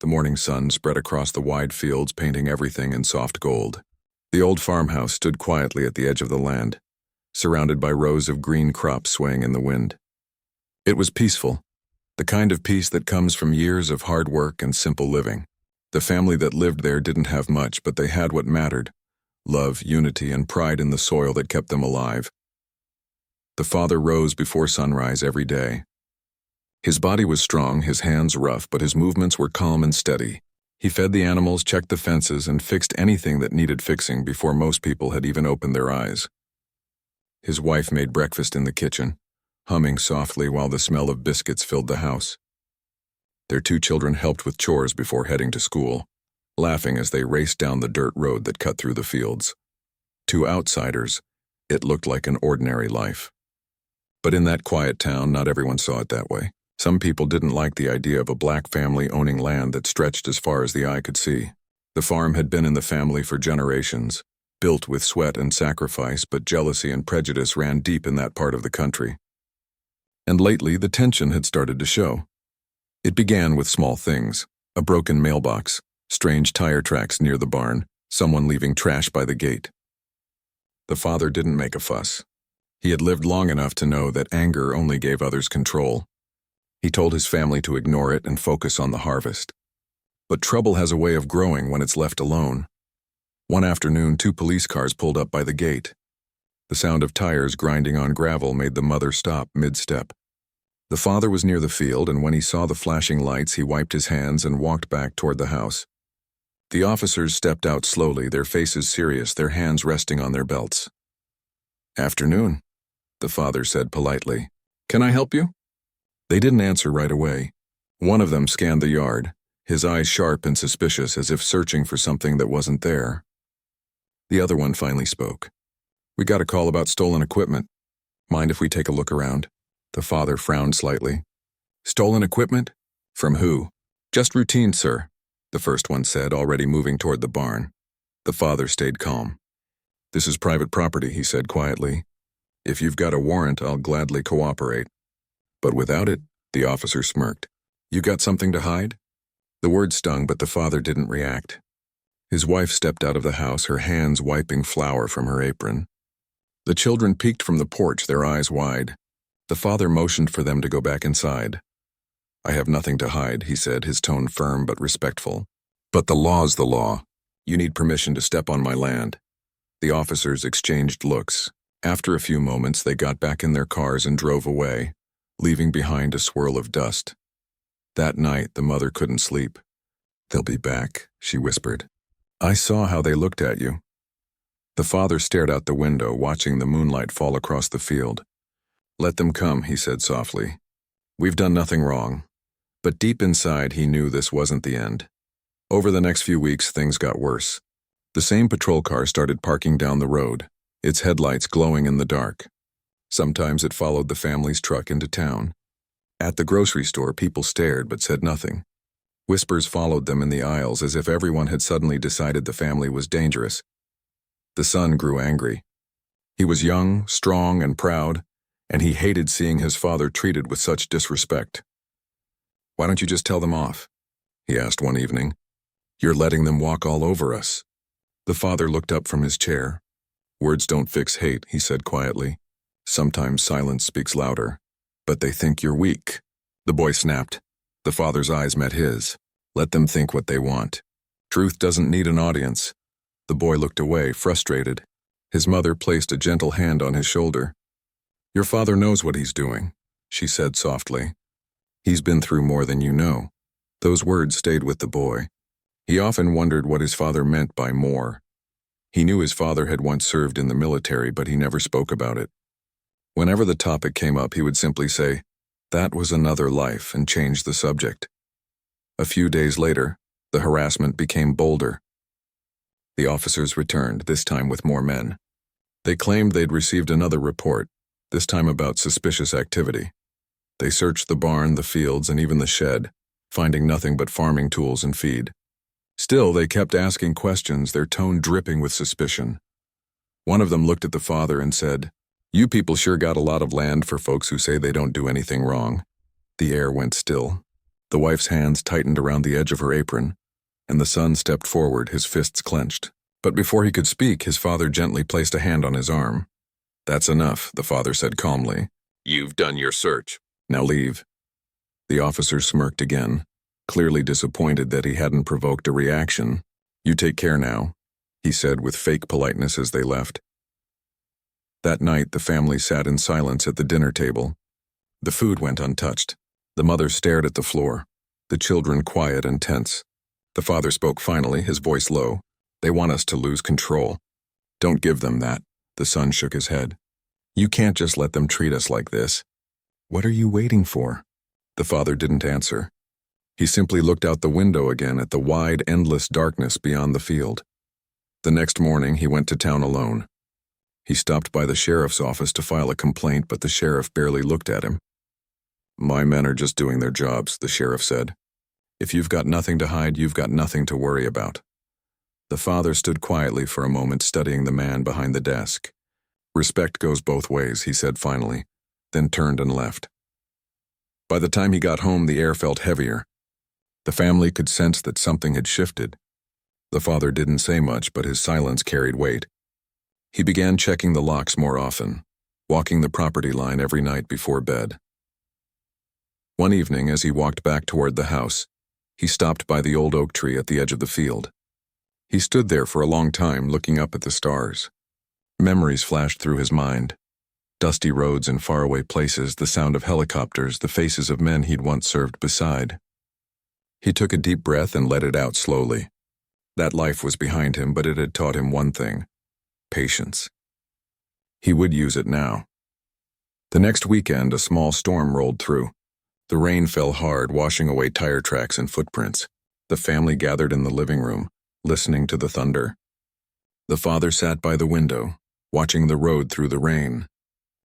The morning sun spread across the wide fields, painting everything in soft gold. The old farmhouse stood quietly at the edge of the land, surrounded by rows of green crops swaying in the wind. It was peaceful, the kind of peace that comes from years of hard work and simple living. The family that lived there didn't have much, but they had what mattered: love, unity, and pride in the soil that kept them alive. The father rose before sunrise every day. His body was strong, his hands rough, but his movements were calm and steady. He fed the animals, checked the fences, and fixed anything that needed fixing before most people had even opened their eyes. His wife made breakfast in the kitchen, humming softly while the smell of biscuits filled the house. Their 2 children helped with chores before heading to school, laughing as they raced down the dirt road that cut through the fields. To outsiders, it looked like an ordinary life. But in that quiet town, not everyone saw it that way. Some people didn't like the idea of a black family owning land that stretched as far as the eye could see. The farm had been in the family for generations, built with sweat and sacrifice, but jealousy and prejudice ran deep in that part of the country. And lately, the tension had started to show. It began with small things: a broken mailbox, strange tire tracks near the barn, someone leaving trash by the gate. The father didn't make a fuss. He had lived long enough to know that anger only gave others control. He told his family to ignore it and focus on the harvest. But trouble has a way of growing when it's left alone. One afternoon, 2 police cars pulled up by the gate. The sound of tires grinding on gravel made the mother stop mid-step. The father was near the field, and when he saw the flashing lights, he wiped his hands and walked back toward the house. The officers stepped out slowly, their faces serious, their hands resting on their belts. "Afternoon," the father said politely. "Can I help you?" They didn't answer right away. One of them scanned the yard, his eyes sharp and suspicious, as if searching for something that wasn't there. The other one finally spoke. "We got a call about stolen equipment. Mind if we take a look around?" The father frowned slightly. "Stolen equipment? From who?" "Just routine, sir," the first one said, already moving toward the barn. The father stayed calm. "This is private property," he said quietly. "If you've got a warrant, I'll gladly cooperate." But without it, the officer smirked. "You got something to hide?" The word stung, but the father didn't react. His wife stepped out of the house, her hands wiping flour from her apron. The children peeked from the porch, their eyes wide. The father motioned for them to go back inside. "I have nothing to hide," he said, his tone firm but respectful. "But the law's the law. You need permission to step on my land." The officers exchanged looks. After a few moments, they got back in their cars and drove away, leaving behind a swirl of dust. That night, the mother couldn't sleep. "They'll be back," she whispered. "I saw how they looked at you." The father stared out the window, watching the moonlight fall across the field. "Let them come," he said softly. "We've done nothing wrong." But deep inside, he knew this wasn't the end. Over the next few weeks, things got worse. The same patrol car started parking down the road, its headlights glowing in the dark. Sometimes it followed the family's truck into town. At the grocery store, people stared but said nothing. Whispers followed them in the aisles, as if everyone had suddenly decided the family was dangerous. The son grew angry. He was young, strong, and proud, and he hated seeing his father treated with such disrespect. "Why don't you just tell them off?" he asked one evening. "You're letting them walk all over us." The father looked up from his chair. "Words don't fix hate," he said quietly. "Sometimes silence speaks louder. But they think you're weak." The boy snapped. The father's eyes met his. "Let them think what they want. Truth doesn't need an audience." The boy looked away, frustrated. His mother placed a gentle hand on his shoulder. "Your father knows what he's doing," she said softly. "He's been through more than you know." Those words stayed with the boy. He often wondered what his father meant by more. He knew his father had once served in the military, but he never spoke about it. Whenever the topic came up, he would simply say, "That was another life," and change the subject. A few days later, the harassment became bolder. The officers returned, this time with more men. They claimed they'd received another report, this time about suspicious activity. They searched the barn, the fields, and even the shed, finding nothing but farming tools and feed. Still, they kept asking questions, their tone dripping with suspicion. One of them looked at the father and said, "You people sure got a lot of land for folks who say they don't do anything wrong." The air went still. The wife's hands tightened around the edge of her apron, and the son stepped forward, his fists clenched. But before he could speak, his father gently placed a hand on his arm. "That's enough," the father said calmly. "You've done your search. Now leave." The officer smirked again, clearly disappointed that he hadn't provoked a reaction. "You take care now," he said with fake politeness as they left. That night, the family sat in silence at the dinner table. The food went untouched. The mother stared at the floor, the children quiet and tense. The father spoke finally, his voice low. "They want us to lose control." "Don't give them that," the son shook his head. "You can't just let them treat us like this." "What are you waiting for?" The father didn't answer. He simply looked out the window again at the wide, endless darkness beyond the field. The next morning, he went to town alone. He stopped by the sheriff's office to file a complaint, but the sheriff barely looked at him. "My men are just doing their jobs," the sheriff said. "If you've got nothing to hide, you've got nothing to worry about." The father stood quietly for a moment, studying the man behind the desk. "Respect goes both ways," he said finally, then turned and left. By the time he got home, the air felt heavier. The family could sense that something had shifted. The father didn't say much, but his silence carried weight. He began checking the locks more often, walking the property line every night before bed. One evening, as he walked back toward the house, he stopped by the old oak tree at the edge of the field. He stood there for a long time, looking up at the stars. Memories flashed through his mind. Dusty roads in faraway places, the sound of helicopters, the faces of men he'd once served beside. He took a deep breath and let it out slowly. That life was behind him, but it had taught him one thing: patience. He would use it now. The next weekend, a small storm rolled through. The rain fell hard, washing away tire tracks and footprints. The family gathered in the living room, listening to the thunder. The father sat by the window, watching the road through the rain.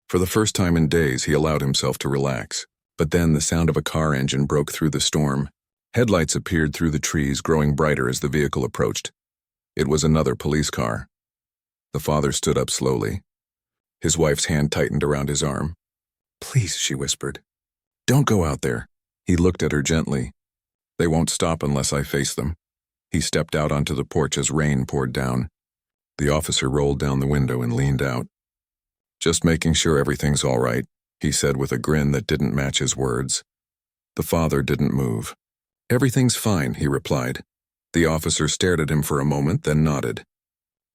For the first time in days, he allowed himself to relax. But then the sound of a car engine broke through the storm. Headlights appeared through the trees, growing brighter as the vehicle approached. It was another police car. The father stood up slowly. His wife's hand tightened around his arm. "Please," she whispered. "Don't go out there." He looked at her gently. "They won't stop unless I face them." He stepped out onto the porch as rain poured down. The officer rolled down the window and leaned out. "Just making sure everything's all right," he said with a grin that didn't match his words. The father didn't move. "Everything's fine," he replied. The officer stared at him for a moment, then nodded.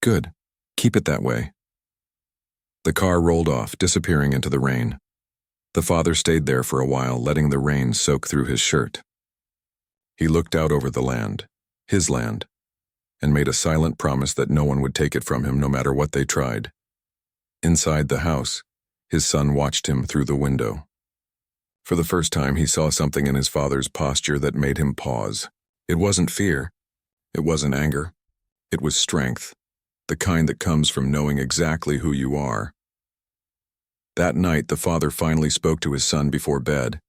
"Good. Keep it that way." The car rolled off, disappearing into the rain. The father stayed there for a while, letting the rain soak through his shirt. He looked out over the land, his land, and made a silent promise that no one would take it from him no matter what they tried. Inside the house, his son watched him through the window. For the first time, he saw something in his father's posture that made him pause. It wasn't fear. It wasn't anger. It was strength, the kind that comes from knowing exactly who you are. That night, the father finally spoke to his son before bed.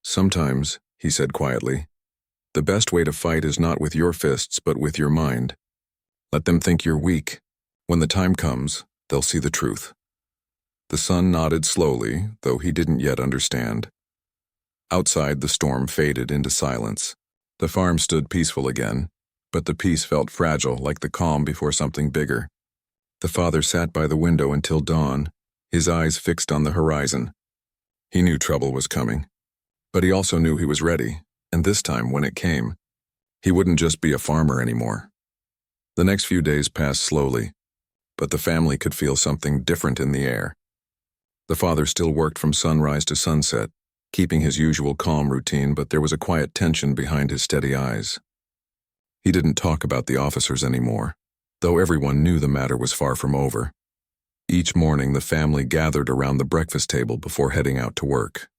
"Sometimes," he said quietly, "the best way to fight is not with your fists, but with your mind. Let them think you're weak. When the time comes, they'll see the truth." The son nodded slowly, though he didn't yet understand. Outside, the storm faded into silence. The farm stood peaceful again, but the peace felt fragile, like the calm before something bigger. The father sat by the window until dawn, his eyes fixed on the horizon. He knew trouble was coming, but he also knew he was ready, and this time, when it came, he wouldn't just be a farmer anymore. The next few days passed slowly, but the family could feel something different in the air. The father still worked from sunrise to sunset, keeping his usual calm routine, but there was a quiet tension behind his steady eyes. He didn't talk about the officers anymore, though everyone knew the matter was far from over. Each morning, the family gathered around the breakfast table before heading out to work.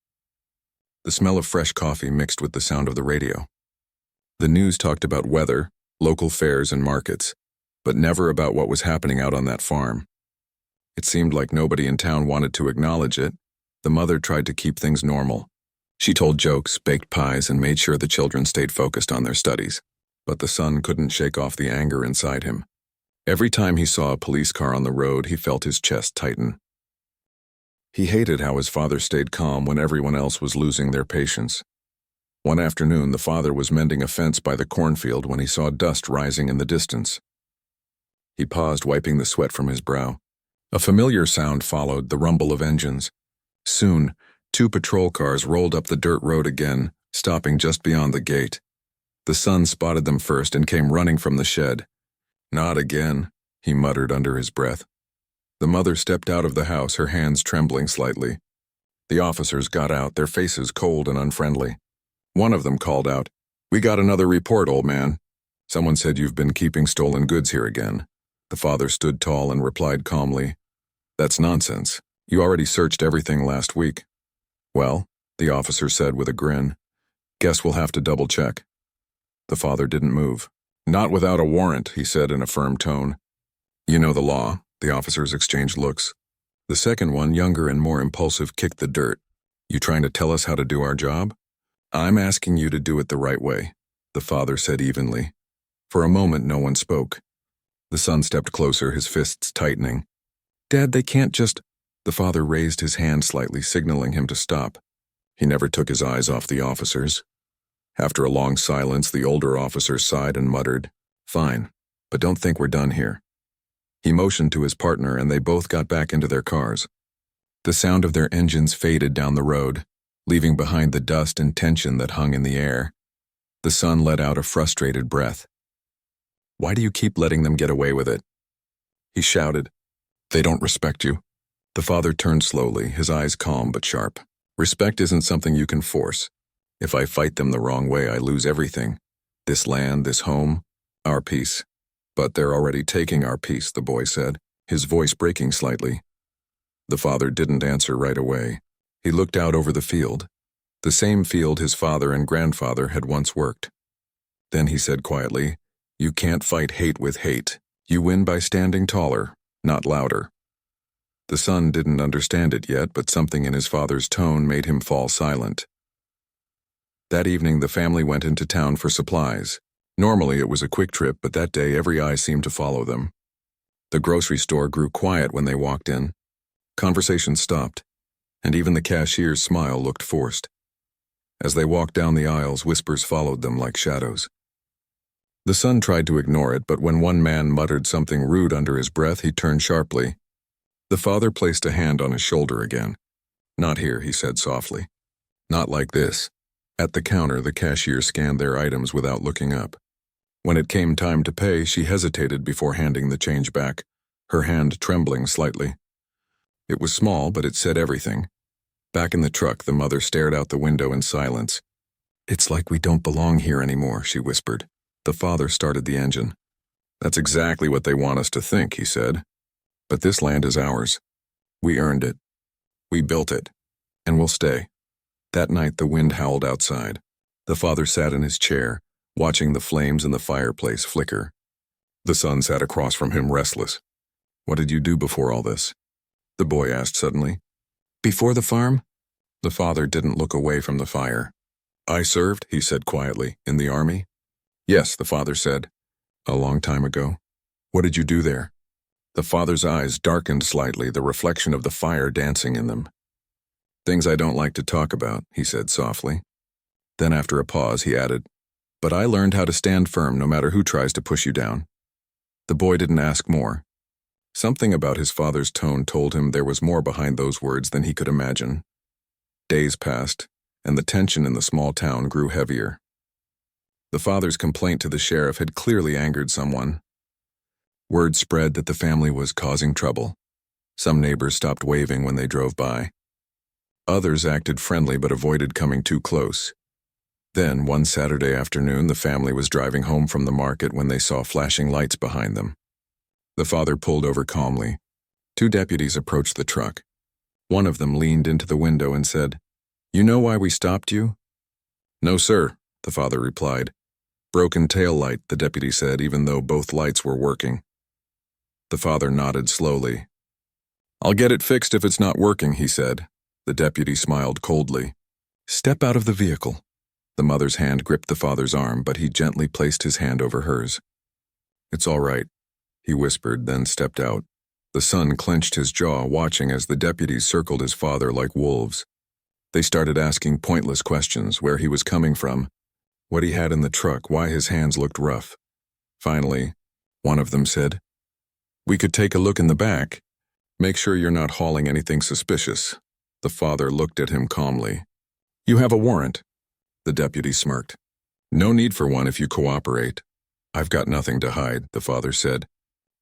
The smell of fresh coffee mixed with the sound of the radio. The news talked about weather, local fairs, and markets, but never about what was happening out on that farm. It seemed like nobody in town wanted to acknowledge it. The mother tried to keep things normal. She told jokes, baked pies, and made sure the children stayed focused on their studies. But the son couldn't shake off the anger inside him. Every time he saw a police car on the road, he felt his chest tighten. He hated how his father stayed calm when everyone else was losing their patience. One afternoon, the father was mending a fence by the cornfield when he saw dust rising in the distance. He paused, wiping the sweat from his brow. A familiar sound followed, the rumble of engines. Soon, 2 patrol cars rolled up the dirt road again, stopping just beyond the gate. The son spotted them first and came running from the shed. "Not again," he muttered under his breath. The mother stepped out of the house, her hands trembling slightly. The officers got out, their faces cold and unfriendly. One of them called out, "We got another report, old man. Someone said you've been keeping stolen goods here again." The father stood tall and replied calmly, "That's nonsense. You already searched everything last week." "Well," the officer said with a grin, "guess we'll have to double-check." The father didn't move. "Not without a warrant," he said in a firm tone. "You know the law." The officers exchanged looks. The second one, younger and more impulsive, kicked the dirt. "You trying to tell us how to do our job?" "I'm asking you to do it the right way," the father said evenly. For a moment, no one spoke. The son stepped closer, his fists tightening. "Dad, they can't just—" The father raised his hand slightly, signaling him to stop. He never took his eyes off the officers. After a long silence, the older officer sighed and muttered, "Fine, but don't think we're done here." He motioned to his partner, and they both got back into their cars. The sound of their engines faded down the road, leaving behind the dust and tension that hung in the air. The son let out a frustrated breath. "Why do you keep letting them get away with it?" he shouted. "They don't respect you." The father turned slowly, his eyes calm but sharp. "Respect isn't something you can force. If I fight them the wrong way, I lose everything. This land, this home, our peace." "But they're already taking our peace," the boy said, his voice breaking slightly. The father didn't answer right away. He looked out over the field, the same field his father and grandfather had once worked. Then he said quietly, "You can't fight hate with hate. You win by standing taller, not louder." The son didn't understand it yet, but something in his father's tone made him fall silent. That evening, the family went into town for supplies. Normally, it was a quick trip, but that day every eye seemed to follow them. The grocery store grew quiet when they walked in. Conversation stopped, and even the cashier's smile looked forced. As they walked down the aisles, whispers followed them like shadows. The son tried to ignore it, but when one man muttered something rude under his breath, he turned sharply. The father placed a hand on his shoulder again. "Not here," he said softly. "Not like this." At the counter, the cashier scanned their items without looking up. When it came time to pay, she hesitated before handing the change back, her hand trembling slightly. It was small, but it said everything. Back in the truck, the mother stared out the window in silence. "It's like we don't belong here anymore," she whispered. The father started the engine. "That's exactly what they want us to think," he said. "But this land is ours. We earned it. We built it. And we'll stay." That night, the wind howled outside. The father sat in his chair, watching the flames in the fireplace flicker. The son sat across from him, restless. "What did you do before all this?" the boy asked suddenly. "Before the farm?" The father didn't look away from the fire. "I served," he said quietly, "in the army." "Yes," the father said. "A long time ago." "What did you do there?" The father's eyes darkened slightly, the reflection of the fire dancing in them. "Things I don't like to talk about," he said softly. Then after a pause, he added, "But I learned how to stand firm no matter who tries to push you down." The boy didn't ask more. Something about his father's tone told him there was more behind those words than he could imagine. Days passed, and the tension in the small town grew heavier. The father's complaint to the sheriff had clearly angered someone. Word spread that the family was causing trouble. Some neighbors stopped waving when they drove by. Others acted friendly but avoided coming too close. Then, one Saturday afternoon, the family was driving home from the market when they saw flashing lights behind them. The father pulled over calmly. 2 deputies approached the truck. One of them leaned into the window and said, "You know why we stopped you?" "No, sir," the father replied. "Broken tail light," the deputy said, even though both lights were working. The father nodded slowly. "I'll get it fixed if it's not working," he said. The deputy smiled coldly. "Step out of the vehicle." The mother's hand gripped the father's arm, but he gently placed his hand over hers. "It's all right," he whispered, then stepped out. The son clenched his jaw, watching as the deputies circled his father like wolves. They started asking pointless questions: where he was coming from, what he had in the truck, why his hands looked rough. Finally, one of them said, "We could take a look in the back. Make sure you're not hauling anything suspicious." The father looked at him calmly. "You have a warrant." The deputy smirked. "No need for one if you cooperate." "I've got nothing to hide," the father said.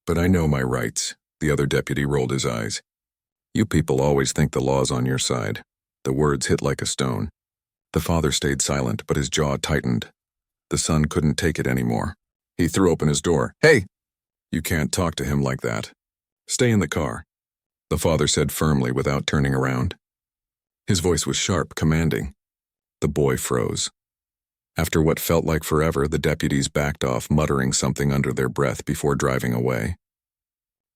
"But I know my rights." The other deputy rolled his eyes. "You people always think the law's on your side." The words hit like a stone. The father stayed silent, but his jaw tightened. The son couldn't take it anymore. He threw open his door. "Hey! You can't talk to him like that. Stay in the car," the father said firmly without turning around. His voice was sharp, commanding. The boy froze. After what felt like forever, the deputies backed off, muttering something under their breath before driving away.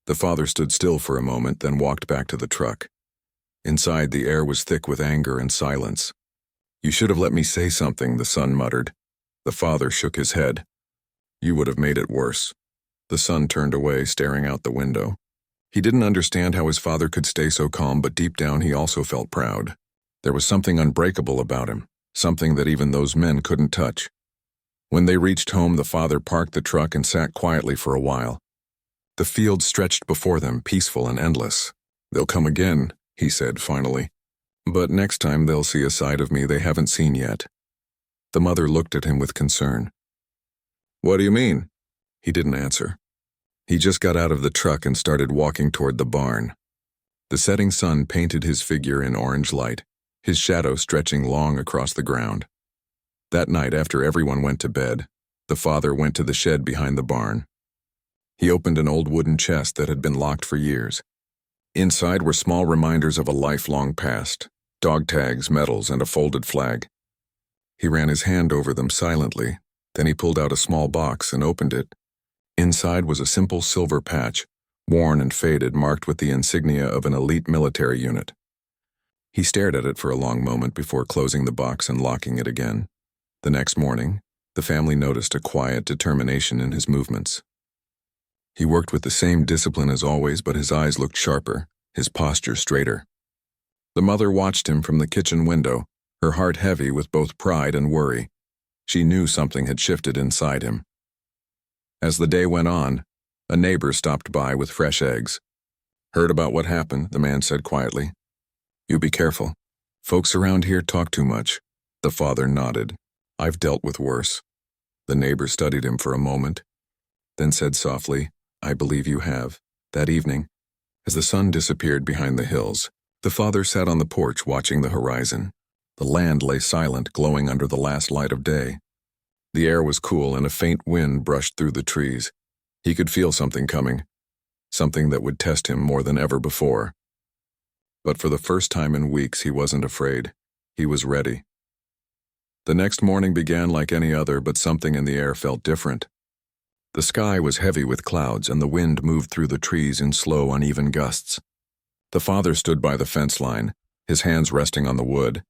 The father stood still for a moment, then walked back to the truck. Inside, the air was thick with anger and silence. "You should have let me say something," the son muttered. The father shook his head. "You would have made it worse." The son turned away, staring out the window. He didn't understand how his father could stay so calm, but deep down he also felt proud. There was something unbreakable about him, something that even those men couldn't touch. When they reached home, the father parked the truck and sat quietly for a while. The field stretched before them, peaceful and endless. "They'll come again," he said finally. "But next time they'll see a side of me they haven't seen yet." The mother looked at him with concern. "What do you mean?" He didn't answer. He just got out of the truck and started walking toward the barn. The setting sun painted his figure in orange light, his shadow stretching long across the ground. That night, after everyone went to bed, the father went to the shed behind the barn. He opened an old wooden chest that had been locked for years. Inside were small reminders of a lifelong past: dog tags, medals, and a folded flag. He ran his hand over them silently, then he pulled out a small box and opened it. Inside was a simple silver patch, worn and faded, marked with the insignia of an elite military unit. He stared at it for a long moment before closing the box and locking it again. The next morning, the family noticed a quiet determination in his movements. He worked with the same discipline as always, but his eyes looked sharper, his posture straighter. The mother watched him from the kitchen window, her heart heavy with both pride and worry. She knew something had shifted inside him. As the day went on, a neighbor stopped by with fresh eggs. "Heard about what happened," the man said quietly. "You be careful. Folks around here talk too much." The father nodded. "I've dealt with worse." The neighbor studied him for a moment, then said softly, "I believe you have." That evening, as the sun disappeared behind the hills, the father sat on the porch watching the horizon. The land lay silent, glowing under the last light of day. The air was cool and a faint wind brushed through the trees. He could feel something coming, something that would test him more than ever before. But for the first time in weeks, he wasn't afraid. He was ready. The next morning began like any other, but something in the air felt different. The sky was heavy with clouds, and the wind moved through the trees in slow, uneven gusts. The father stood by the fence line, his hands resting on the wood,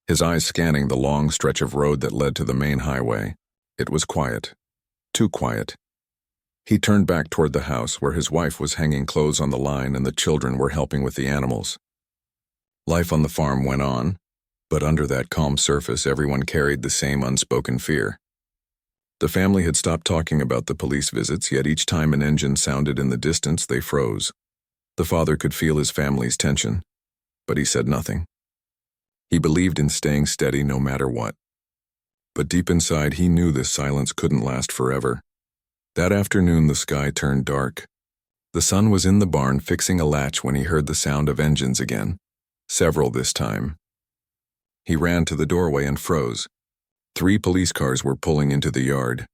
his eyes scanning the long stretch of road that led to the main highway. It was quiet. Too quiet. He turned back toward the house, where his wife was hanging clothes on the line and the children were helping with the animals. Life on the farm went on, but under that calm surface, everyone carried the same unspoken fear. The family had stopped talking about the police visits, yet each time an engine sounded in the distance, they froze. The father could feel his family's tension, but he said nothing. He believed in staying steady no matter what. But deep inside, he knew this silence couldn't last forever. That afternoon, the sky turned dark. The son was in the barn fixing a latch when he heard the sound of engines again. Several this time. He ran to the doorway and froze. 3 police cars were pulling into the yard.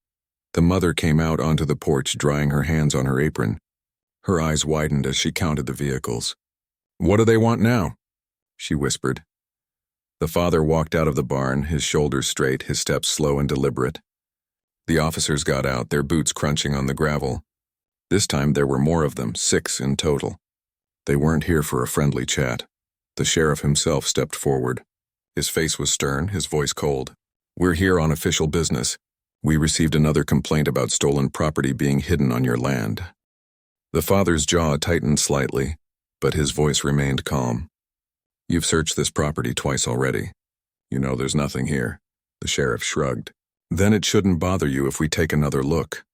The mother came out onto the porch, drying her hands on her apron. Her eyes widened as she counted the vehicles. "What do they want now?" she whispered. The father walked out of the barn, his shoulders straight, his steps slow and deliberate. The officers got out, their boots crunching on the gravel. This time there were more of them, 6 in total. They weren't here for a friendly chat. The sheriff himself stepped forward. His face was stern, his voice cold. "We're here on official business. We received another complaint about stolen property being hidden on your land." The father's jaw tightened slightly, but his voice remained calm. You've searched this property twice already. You know there's nothing here. The sheriff shrugged. Then it shouldn't bother you if we take another look.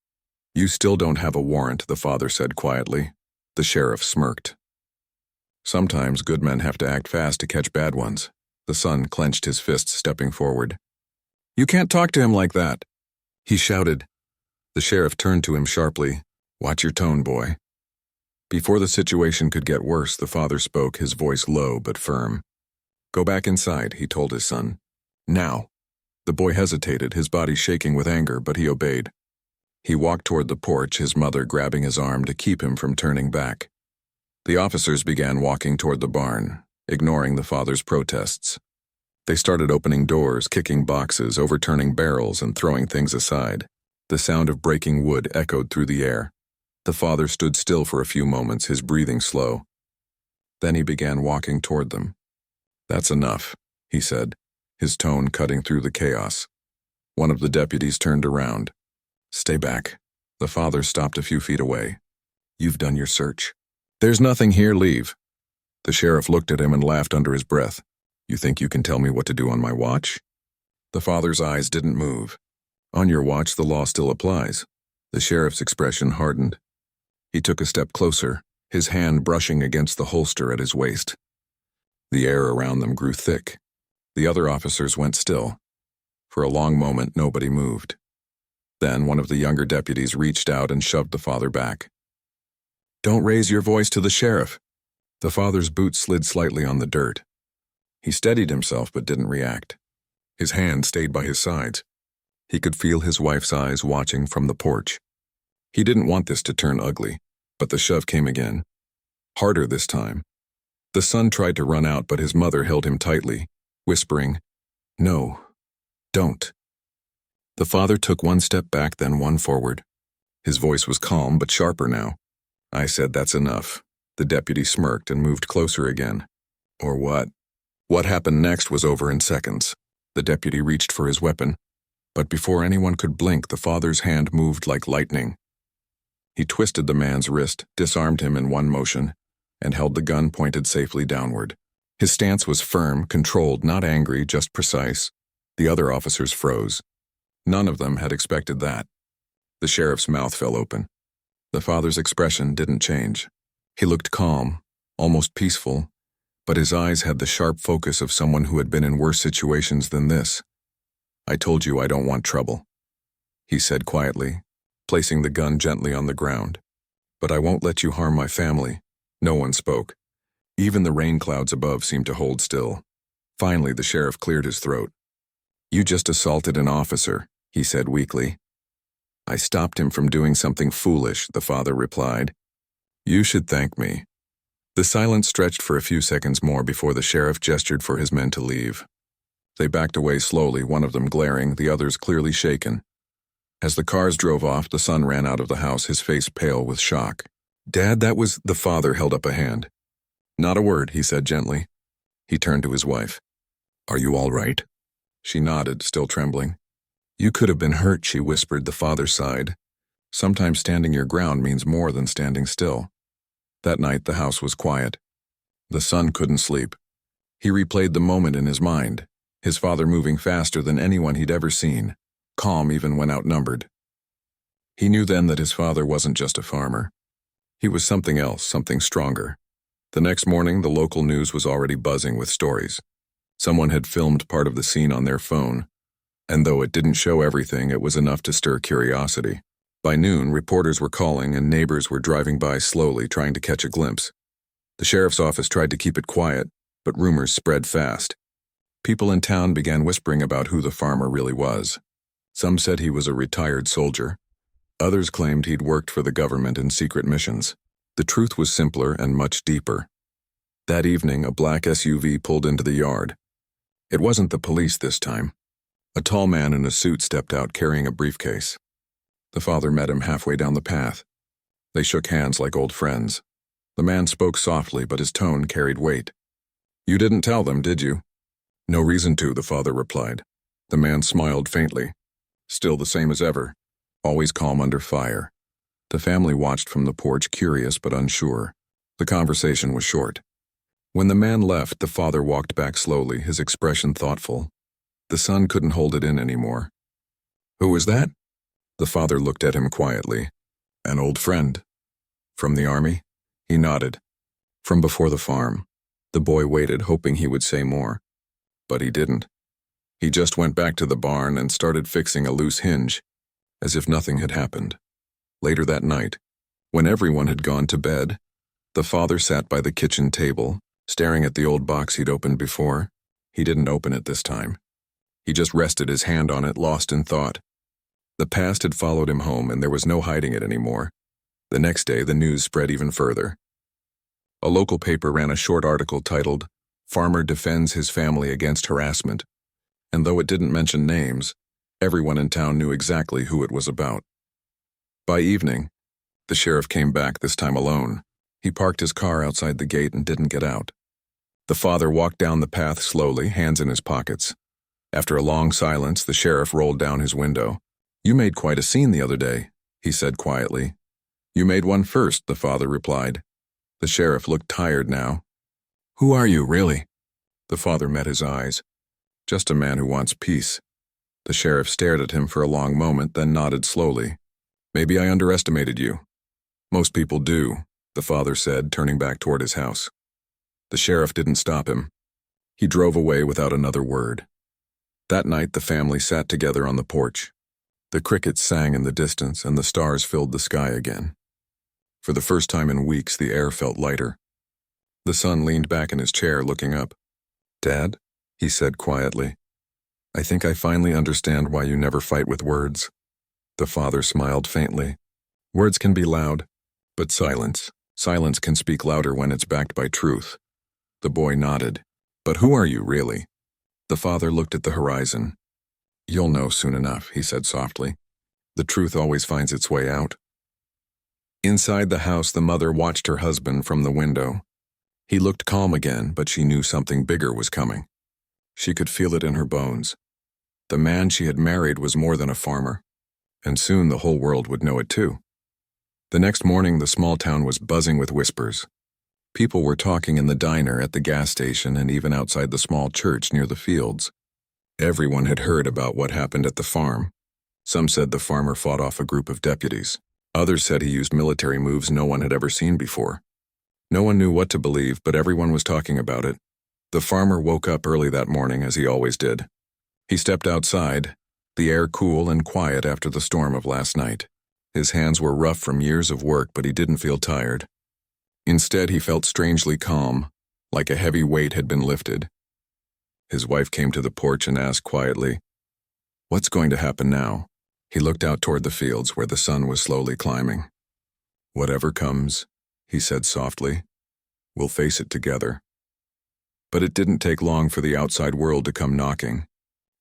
You still don't have a warrant, the father said quietly. The sheriff smirked. Sometimes good men have to act fast to catch bad ones. The son clenched his fists, stepping forward. You can't talk to him like that, he shouted. The sheriff turned to him sharply. Watch your tone, boy. Before the situation could get worse, the father spoke, his voice low but firm. Go back inside, he told his son. Now. The boy hesitated, his body shaking with anger, but he obeyed. He walked toward the porch, his mother grabbing his arm to keep him from turning back. The officers began walking toward the barn, ignoring the father's protests. They started opening doors, kicking boxes, overturning barrels, and throwing things aside. The sound of breaking wood echoed through the air. The father stood still for a few moments, his breathing slow. Then he began walking toward them. That's enough, he said, his tone cutting through the chaos. One of the deputies turned around. Stay back. The father stopped a few feet away. You've done your search. There's nothing here, leave. The sheriff looked at him and laughed under his breath. You think you can tell me what to do on my watch? The father's eyes didn't move. On your watch, the law still applies. The sheriff's expression hardened. He took a step closer, his hand brushing against the holster at his waist. The air around them grew thick. The other officers went still. For a long moment, nobody moved. Then one of the younger deputies reached out and shoved the father back. Don't raise your voice to the sheriff. The father's boot slid slightly on the dirt. He steadied himself but didn't react. His hand stayed by his sides. He could feel his wife's eyes watching from the porch. He didn't want this to turn ugly, but the shove came again. Harder this time. The son tried to run out, but his mother held him tightly, whispering, No, don't. The father took one step back, then one forward. His voice was calm but sharper now. I said that's enough. The deputy smirked and moved closer again. Or what? What happened next was over in seconds. The deputy reached for his weapon, but before anyone could blink, the father's hand moved like lightning. He twisted the man's wrist, disarmed him in one motion, and held the gun pointed safely downward. His stance was firm, controlled, not angry, just precise. The other officers froze. None of them had expected that. The sheriff's mouth fell open. The father's expression didn't change. He looked calm, almost peaceful, but his eyes had the sharp focus of someone who had been in worse situations than this. I told you I don't want trouble, he said quietly, placing the gun gently on the ground. But I won't let you harm my family. No one spoke. Even the rain clouds above seemed to hold still. Finally, the sheriff cleared his throat. You just assaulted an officer, he said weakly. I stopped him from doing something foolish, the father replied. You should thank me. The silence stretched for a few seconds more before the sheriff gestured for his men to leave. They backed away slowly, one of them glaring, the others clearly shaken. As the cars drove off, the son ran out of the house, his face pale with shock. Dad, that was... The father held up a hand. Not a word, he said gently. He turned to his wife. Are you all right? She nodded, still trembling. You could have been hurt, she whispered. The father sighed. Sometimes standing your ground means more than standing still. That night, the house was quiet. The son couldn't sleep. He replayed the moment in his mind, his father moving faster than anyone he'd ever seen, calm even when outnumbered. He knew then that his father wasn't just a farmer. He was something else, something stronger. The next morning, the local news was already buzzing with stories. Someone had filmed part of the scene on their phone, and though it didn't show everything, it was enough to stir curiosity. By noon, reporters were calling and neighbors were driving by slowly, trying to catch a glimpse. The sheriff's office tried to keep it quiet, but rumors spread fast. People in town began whispering about who the farmer really was. Some said he was a retired soldier. Others claimed he'd worked for the government in secret missions. The truth was simpler and much deeper. That evening, a black SUV pulled into the yard. It wasn't the police this time. A tall man in a suit stepped out carrying a briefcase. The father met him halfway down the path. They shook hands like old friends. The man spoke softly, but his tone carried weight. You didn't tell them, did you? No reason to, the father replied. The man smiled faintly. Still the same as ever, always calm under fire. The family watched from the porch, curious but unsure. The conversation was short. When the man left, the father walked back slowly, his expression thoughtful. The son couldn't hold it in anymore. "Who was that?" The father looked at him quietly. "An old friend." "From the army?" He nodded. "From before the farm." The boy waited, hoping he would say more. But he didn't. He just went back to the barn and started fixing a loose hinge, as if nothing had happened. Later that night, when everyone had gone to bed, the father sat by the kitchen table, staring at the old box he'd opened before. He didn't open it this time. He just rested his hand on it, lost in thought. The past had followed him home, and there was no hiding it anymore. The next day, the news spread even further. A local paper ran a short article titled, "Farmer Defends His Family Against Harassment," and though it didn't mention names, everyone in town knew exactly who it was about. By evening, the sheriff came back, this time alone. He parked his car outside the gate and didn't get out. The father walked down the path slowly, hands in his pockets. After a long silence, the sheriff rolled down his window. "You made quite a scene the other day," he said quietly. "You made one first," the father replied. The sheriff looked tired now. "Who are you, really?" The father met his eyes. "Just a man who wants peace." The sheriff stared at him for a long moment, then nodded slowly. "Maybe I underestimated you." "Most people do," the father said, turning back toward his house. The sheriff didn't stop him. He drove away without another word. That night, the family sat together on the porch. The crickets sang in the distance, and the stars filled the sky again. For the first time in weeks, the air felt lighter. The son leaned back in his chair, looking up. "Dad," he said quietly, "I think I finally understand why you never fight with words." The father smiled faintly. "Words can be loud, but silence can speak louder when it's backed by truth." The boy nodded. "But who are you, really?" The father looked at the horizon. "You'll know soon enough," he said softly. "The truth always finds its way out." Inside the house, the mother watched her husband from the window. He looked calm again, but she knew something bigger was coming. She could feel it in her bones. The man she had married was more than a farmer, and soon the whole world would know it too. The next morning, the small town was buzzing with whispers. People were talking in the diner, at the gas station, and even outside the small church near the fields. Everyone had heard about what happened at the farm. Some said the farmer fought off a group of deputies. Others said he used military moves no one had ever seen before. No one knew what to believe, but everyone was talking about it. The farmer woke up early that morning, as he always did. He stepped outside, the air cool and quiet after the storm of last night. His hands were rough from years of work, but he didn't feel tired. Instead, he felt strangely calm, like a heavy weight had been lifted. His wife came to the porch and asked quietly, "What's going to happen now?" He looked out toward the fields where the sun was slowly climbing. "Whatever comes," he said softly, "we'll face it together." But it didn't take long for the outside world to come knocking.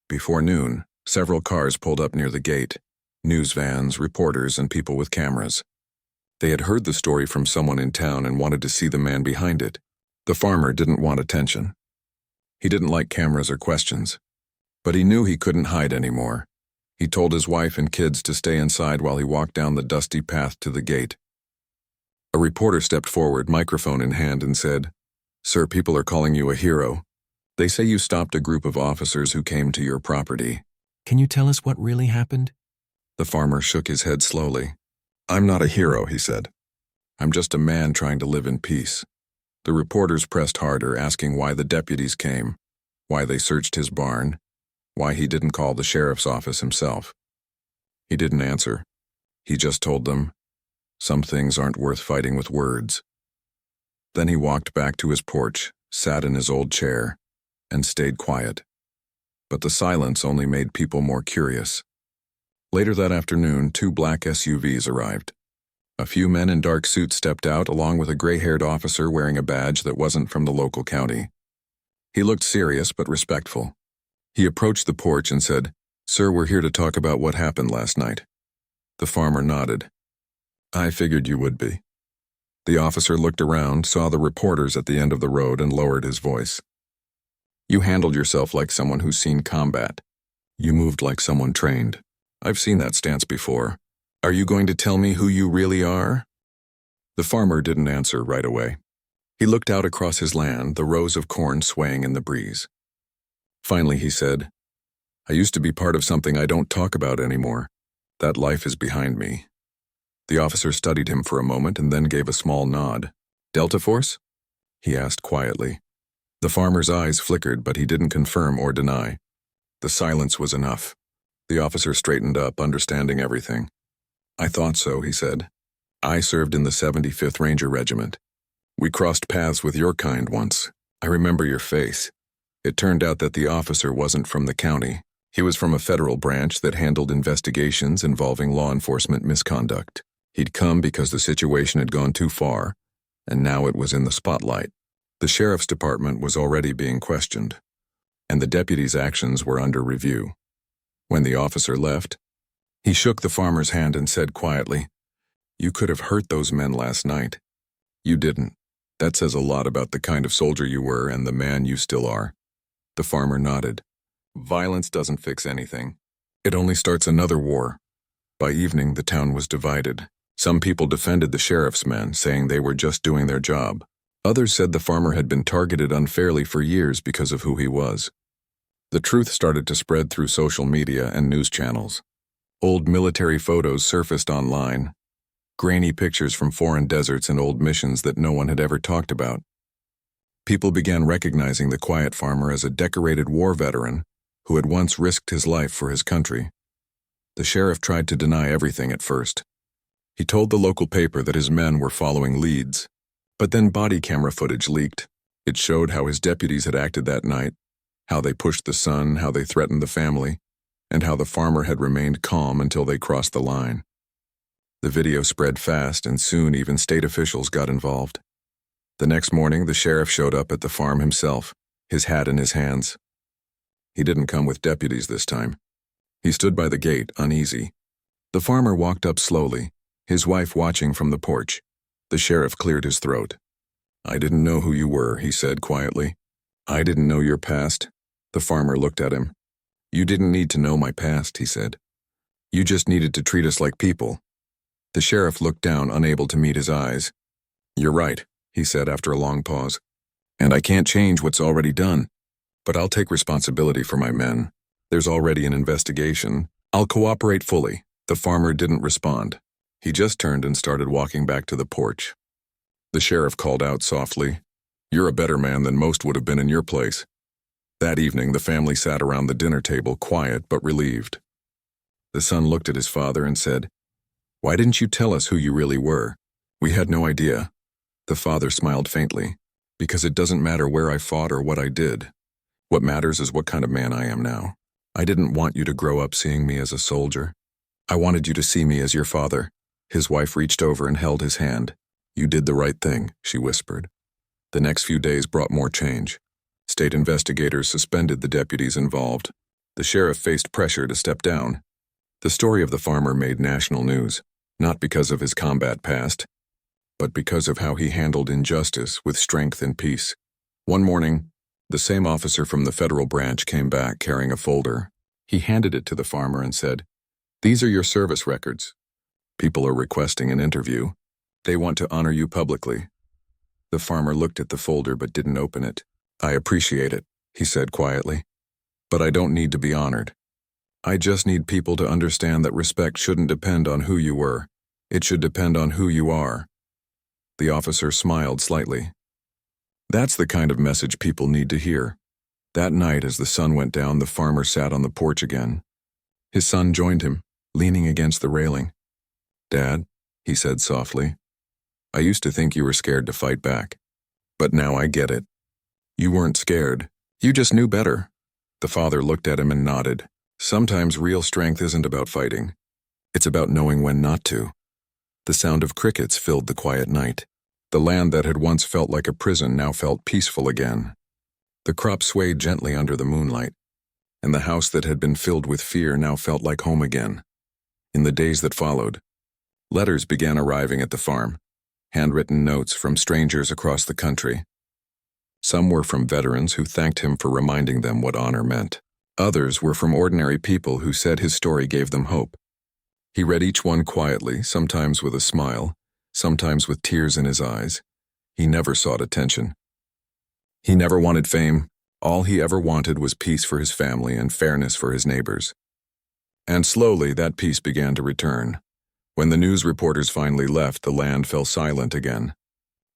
Before noon, several cars pulled up near the gate. News vans, reporters, and people with cameras. They had heard the story from someone in town and wanted to see the man behind it. The farmer didn't want attention. He didn't like cameras or questions. But he knew he couldn't hide anymore. He told his wife and kids to stay inside while he walked down the dusty path to the gate. A reporter stepped forward, microphone in hand, and said, "Sir, people are calling you a hero. They say you stopped a group of officers who came to your property. Can you tell us what really happened?" The farmer shook his head slowly. "I'm not a hero," he said. "I'm just a man trying to live in peace." The reporters pressed harder, asking why the deputies came, why they searched his barn, why he didn't call the sheriff's office himself. He didn't answer. He just told them, "Some things aren't worth fighting with words." Then he walked back to his porch, sat in his old chair, and stayed quiet. But the silence only made people more curious. Later that afternoon, 2 black SUVs arrived. A few men in dark suits stepped out, along with a gray-haired officer wearing a badge that wasn't from the local county. He looked serious but respectful. He approached the porch and said, "Sir, we're here to talk about what happened last night." The farmer nodded. "I figured you would be." The officer looked around, saw the reporters at the end of the road, and lowered his voice. "You handled yourself like someone who's seen combat. You moved like someone trained. I've seen that stance before. Are you going to tell me who you really are?" The farmer didn't answer right away. He looked out across his land, the rows of corn swaying in the breeze. Finally, he said, "I used to be part of something I don't talk about anymore. That life is behind me." The officer studied him for a moment and then gave a small nod. "Delta Force?" he asked quietly. The farmer's eyes flickered, but he didn't confirm or deny. The silence was enough. The officer straightened up, understanding everything. "I thought so," he said. "I served in the 75th Ranger Regiment. We crossed paths with your kind once. I remember your face." It turned out that the officer wasn't from the county. He was from a federal branch that handled investigations involving law enforcement misconduct. He'd come because the situation had gone too far, and now it was in the spotlight. The sheriff's department was already being questioned, and the deputy's actions were under review. When the officer left, he shook the farmer's hand and said quietly, "You could have hurt those men last night. You didn't. That says a lot about the kind of soldier you were and the man you still are." The farmer nodded. "Violence doesn't fix anything. It only starts another war." By evening, the town was divided. Some people defended the sheriff's men, saying they were just doing their job. Others said the farmer had been targeted unfairly for years because of who he was. The truth started to spread through social media and news channels. Old military photos surfaced online. Grainy pictures from foreign deserts and old missions that no one had ever talked about. People began recognizing the quiet farmer as a decorated war veteran who had once risked his life for his country. The sheriff tried to deny everything at first. He told the local paper that his men were following leads, but then body camera footage leaked. It showed how his deputies had acted that night, how they pushed the son, how they threatened the family, and how the farmer had remained calm until they crossed the line. The video spread fast, and soon even state officials got involved. The next morning, the sheriff showed up at the farm himself, his hat in his hands. He didn't come with deputies this time. He stood by the gate, uneasy. The farmer walked up slowly, his wife watching from the porch. The sheriff cleared his throat. "I didn't know who you were," he said quietly. "I didn't know your past." The farmer looked at him. "You didn't need to know my past," he said. "You just needed to treat us like people." The sheriff looked down, unable to meet his eyes. "You're right," he said after a long pause. "And I can't change what's already done. But I'll take responsibility for my men. There's already an investigation. I'll cooperate fully." The farmer didn't respond. He just turned and started walking back to the porch. The sheriff called out softly, "You're a better man than most would have been in your place." That evening, the family sat around the dinner table, quiet but relieved. The son looked at his father and said, "Why didn't you tell us who you really were? We had no idea." The father smiled faintly. "Because it doesn't matter where I fought or what I did. What matters is what kind of man I am now. I didn't want you to grow up seeing me as a soldier. I wanted you to see me as your father." His wife reached over and held his hand. "You did the right thing," she whispered. The next few days brought more change. State investigators suspended the deputies involved. The sheriff faced pressure to step down. The story of the farmer made national news, not because of his combat past, but because of how he handled injustice with strength and peace. One morning, the same officer from the federal branch came back carrying a folder. He handed it to the farmer and said, "These are your service records. People are requesting an interview. They want to honor you publicly." The farmer looked at the folder but didn't open it. "I appreciate it," he said quietly, "but I don't need to be honored. I just need people to understand that respect shouldn't depend on who you were. It should depend on who you are." The officer smiled slightly. That's the kind of message people need to hear. That night, as the sun went down, the farmer sat on the porch again. His son joined him, leaning against the railing. "Dad," he said softly, "I used to think you were scared to fight back. But now I get it. You weren't scared. You just knew better." The father looked at him and nodded. Sometimes real strength isn't about fighting. It's about knowing when not to. The sound of crickets filled the quiet night. The land that had once felt like a prison now felt peaceful again. The crop swayed gently under the moonlight, and the house that had been filled with fear now felt like home again. In the days that followed, letters began arriving at the farm, handwritten notes from strangers across the country. Some were from veterans who thanked him for reminding them what honor meant. Others were from ordinary people who said his story gave them hope. He read each one quietly, sometimes with a smile, sometimes with tears in his eyes. He never sought attention. He never wanted fame. All he ever wanted was peace for his family and fairness for his neighbors. And slowly that peace began to return. When the news reporters finally left, the land fell silent again.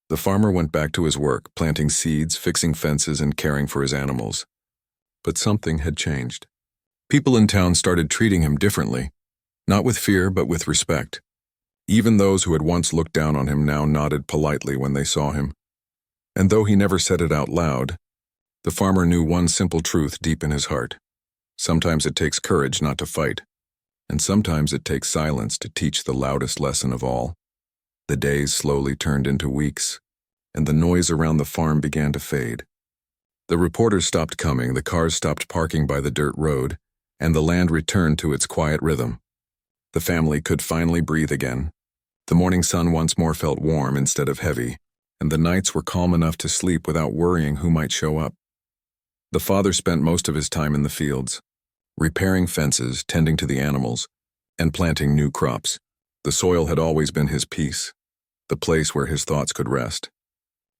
The farmer went back to his work, planting seeds, fixing fences, and caring for his animals. But something had changed. People in town started treating him differently, not with fear but with respect. Even those who had once looked down on him now nodded politely when they saw him. And though he never said it out loud, the farmer knew one simple truth deep in his heart. Sometimes it takes courage not to fight, and sometimes it takes silence to teach the loudest lesson of all. The days slowly turned into weeks, and the noise around the farm began to fade. The reporters stopped coming, the cars stopped parking by the dirt road, and the land returned to its quiet rhythm. The family could finally breathe again. The morning sun once more felt warm instead of heavy, and the nights were calm enough to sleep without worrying who might show up. The father spent most of his time in the fields, repairing fences, tending to the animals, and planting new crops. The soil had always been his peace, the place where his thoughts could rest.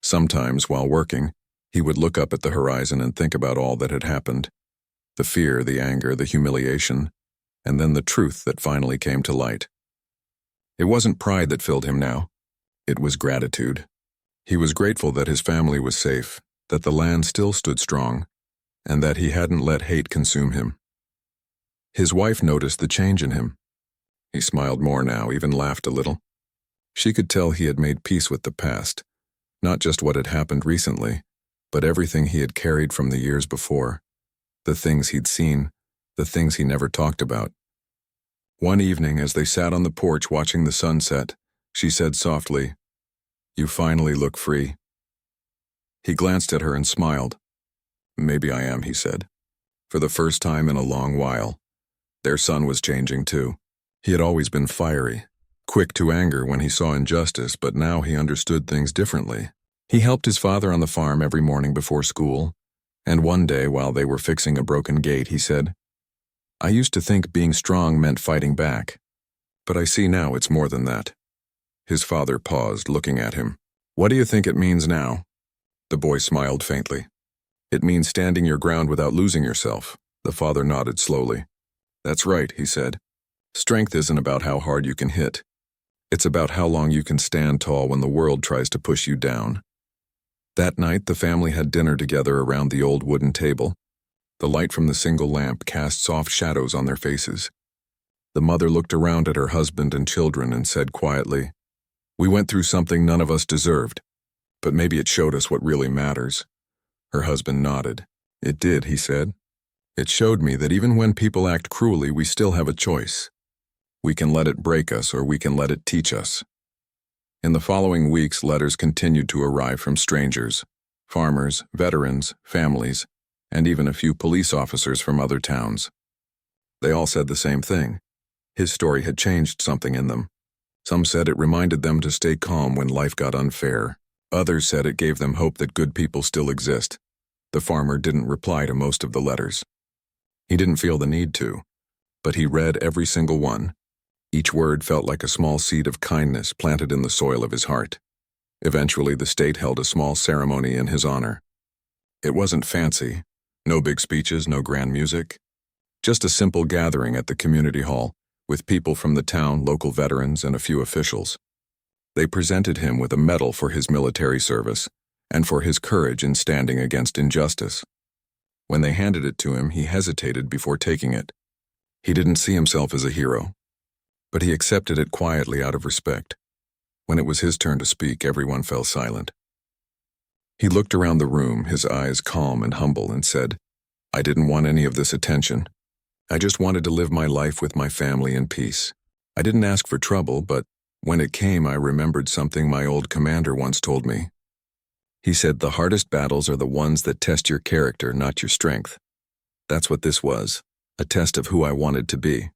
Sometimes, while working, he would look up at the horizon and think about all that had happened. The fear, the anger, the humiliation, and then the truth that finally came to light. It wasn't pride that filled him now. It was gratitude. He was grateful that his family was safe, that the land still stood strong, and that he hadn't let hate consume him. His wife noticed the change in him. He smiled more now, even laughed a little. She could tell he had made peace with the past, not just what had happened recently, but everything he had carried from the years before, the things he'd seen, the things he never talked about. One evening, as they sat on the porch watching the sunset, she said softly, "You finally look free." He glanced at her and smiled. "Maybe I am," he said. For the first time in a long while. Their son was changing too. He had always been fiery, quick to anger when he saw injustice, but now he understood things differently. He helped his father on the farm every morning before school, and one day while they were fixing a broken gate, he said, "I used to think being strong meant fighting back, but I see now it's more than that." His father paused, looking at him. "What do you think it means now?" The boy smiled faintly. "It means standing your ground without losing yourself." The father nodded slowly. "That's right," he said. "Strength isn't about how hard you can hit. It's about how long you can stand tall when the world tries to push you down." That night, the family had dinner together around the old wooden table. The light from the single lamp cast soft shadows on their faces. The mother looked around at her husband and children and said quietly, "We went through something none of us deserved, but maybe it showed us what really matters." Her husband nodded. "It did," he said. "It showed me that even when people act cruelly, we still have a choice. We can let it break us or we can let it teach us." In the following weeks, letters continued to arrive from strangers, farmers, veterans, families, and even a few police officers from other towns. They all said the same thing. His story had changed something in them. Some said it reminded them to stay calm when life got unfair. Others said it gave them hope that good people still exist. The farmer didn't reply to most of the letters. He didn't feel the need to, but he read every single one. Each word felt like a small seed of kindness planted in the soil of his heart. Eventually, the state held a small ceremony in his honor. It wasn't fancy. No big speeches, no grand music. Just a simple gathering at the community hall, with people from the town, local veterans, and a few officials. They presented him with a medal for his military service and for his courage in standing against injustice. When they handed it to him, he hesitated before taking it. He didn't see himself as a hero, but he accepted it quietly out of respect. When it was his turn to speak, everyone fell silent. He looked around the room, his eyes calm and humble, and said, "I didn't want any of this attention. I just wanted to live my life with my family in peace. I didn't ask for trouble, but when it came, I remembered something my old commander once told me. He said the hardest battles are the ones that test your character, not your strength. That's what this was, a test of who I wanted to be."